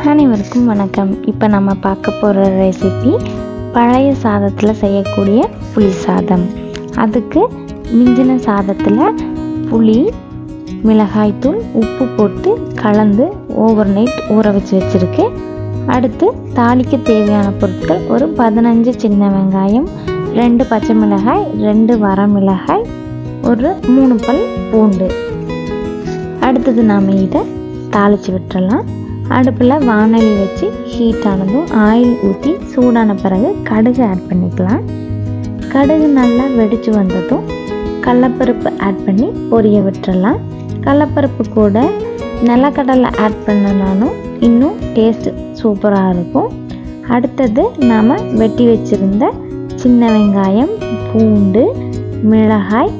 அனைவருக்கும் வணக்கம். இப்போ நம்ம பார்க்க போகிற ரெசிபி பழைய சாதத்தில் செய்யக்கூடிய புளி சாதம். அதுக்கு மிஞ்சின சாதத்தில் புளி, மிளகாய்த்தூள், உப்பு போட்டு கலந்து ஓவர் நைட் ஊற வச்சுருக்கு. அடுத்து தாளிக்க தேவையான பொருட்கள்: ஒரு 15 சின்ன வெங்காயம், 2 பச்சை மிளகாய், 2 வரமிளகாய், ஒரு 3 பல் பூண்டு. அடுத்தது நாம் இதை தாளித்து விட்டுறலாம். அடுப்பில் வானலி வச்சு ஹீட் ஆனதும் ஆயில் ஊற்றி சூடான பிறகு கடுகு ஆட் பண்ணிக்கலாம். கடுகு நல்லா வெடித்து வந்ததும் கடலைப்பருப்பு ஆட் பண்ணி பொரிய விட்டுறலாம். கடலைப்பருப்பு கூட நிலக்கடலை ஆட் பண்ணனாலும் இன்னும் டேஸ்ட் சூப்பராக இருக்கும். அடுத்தது நாம் வெட்டி வச்சுருந்த சின்ன வெங்காயம், பூண்டு, மிளகாய்,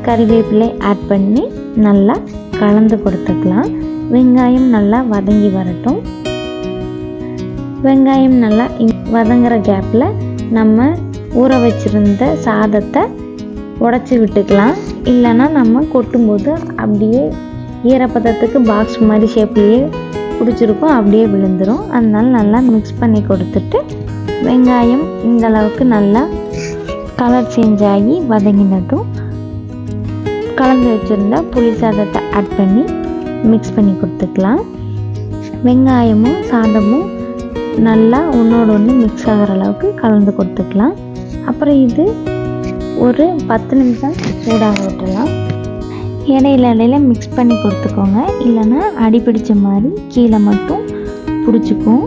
கறிவேப்பிலை ஆட் பண்ணி நல்லா கலந்து கொடுத்துக்கலாம். வெங்காயம் நல்லா வதங்கி வரட்டும். வெங்காயம் நல்லா வதங்குற கேப்பில் நம்ம ஊற வச்சுருந்த சாதத்தை உடச்சி விட்டுக்கலாம். இல்லைன்னா நம்ம கொட்டும்போது அப்படியே ஈரப்பதத்துக்கு பாக்ஸ் மாதிரி ஷேப்லேயே பிடிச்சிருக்கும், அப்படியே விழுந்துடும். அதனால நல்லா மிக்ஸ் பண்ணி கொடுத்துட்டு வெங்காயம் இந்த அளவுக்கு நல்லா கலர் சேஞ்ச் ஆகி வதங்கினதும் கலந்து வச்சுருந்த புளி சாதத்தை ஆட் பண்ணி மிக்ஸ் பண்ணி கொடுத்துக்கலாம். வெங்காயமும் சாதமும் நல்லா ஒன்றோடு ஒன்று மிக்ஸ் ஆகிற அளவுக்கு கலந்து கொடுத்துக்கலாம். அப்புறம் இது ஒரு 10 நிமிஷம் சூடாக விட்டுடலாம். இடையில மிக்ஸ் பண்ணி கொடுத்துக்கோங்க, இல்லைன்னா அடிப்பிடிச்ச மாதிரி கீழே மட்டும் பிடிச்சிக்கும்.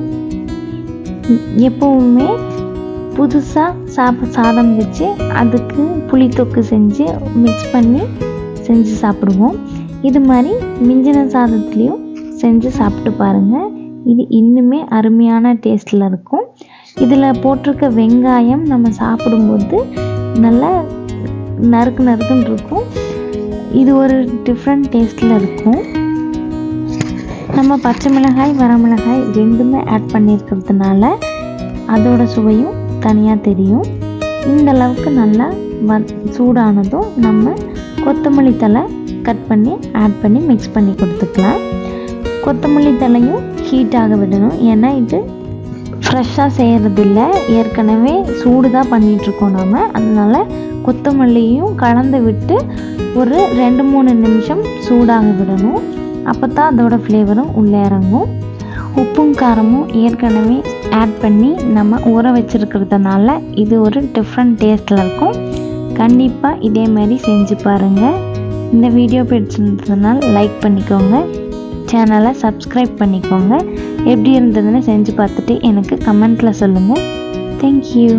எப்போவுமே புதுசாக சாதம் வச்சு அதுக்கு புளி தொக்கு செஞ்சு மிக்ஸ் பண்ணி செஞ்சு சாப்பிடுவோம். இது மாதிரி மிஞ்சின சாதத்துலேயும் செஞ்சு சாப்பிட்டு பாருங்கள். இது இன்னுமே அருமையான டேஸ்ட்டில் இருக்கும். இதில் போட்டிருக்க வெங்காயம் நம்ம சாப்பிடும்போது நல்லா நறுக்குன்னு இருக்கும். இது ஒரு டிஃப்ரெண்ட் டேஸ்ட்டில் இருக்கும். நம்ம பச்சை மிளகாய், வரமிளகாய் ரெண்டுமே ஆட் பண்ணியிருக்கிறதுனால அதோட சுவையும் தனியாக தெரியும். இந்த அளவுக்கு நல்லா சூடானதும் நம்ம கொத்தமல்லி தழை கட் பண்ணி ஆட் பண்ணி மிக்ஸ் பண்ணி கொடுத்துக்கலாம். கொத்தமல்லி தழையும் ஹீட் ஆக விடணும். ஏன்னா இது ஃப்ரெஷ்ஷாக செய்கிறதில்ல, ஏற்கனவே சூடு தான் பண்ணிகிட்ருக்கோம் நாம். அதனால் கொத்தமல்லியும் கலந்து விட்டு ஒரு 2-3 நிமிஷம் சூடாக விடணும். அப்போ தான் அதோட ஃப்ளேவரும் உள்ளே இறங்கும். உப்பும் காரமும் ஏற்கனவே ஆட் பண்ணி நம்ம ஊற வச்சுருக்கிறதுனால இது ஒரு டிஃப்ரெண்ட் டேஸ்ட்டில் இருக்கும். கண்டிப்பாக இதே மாதிரி செஞ்சு பாருங்கள். இந்த வீடியோ பிடிச்சிருந்ததுனால் லைக் பண்ணிக்கோங்க, சேனலை சப்ஸ்கிரைப் பண்ணிக்கோங்க. எப்படி இருந்ததுன்னு செஞ்சு பார்த்துட்டு எனக்கு கமெண்ட்டில் சொல்லுங்கள். தேங்க்யூ.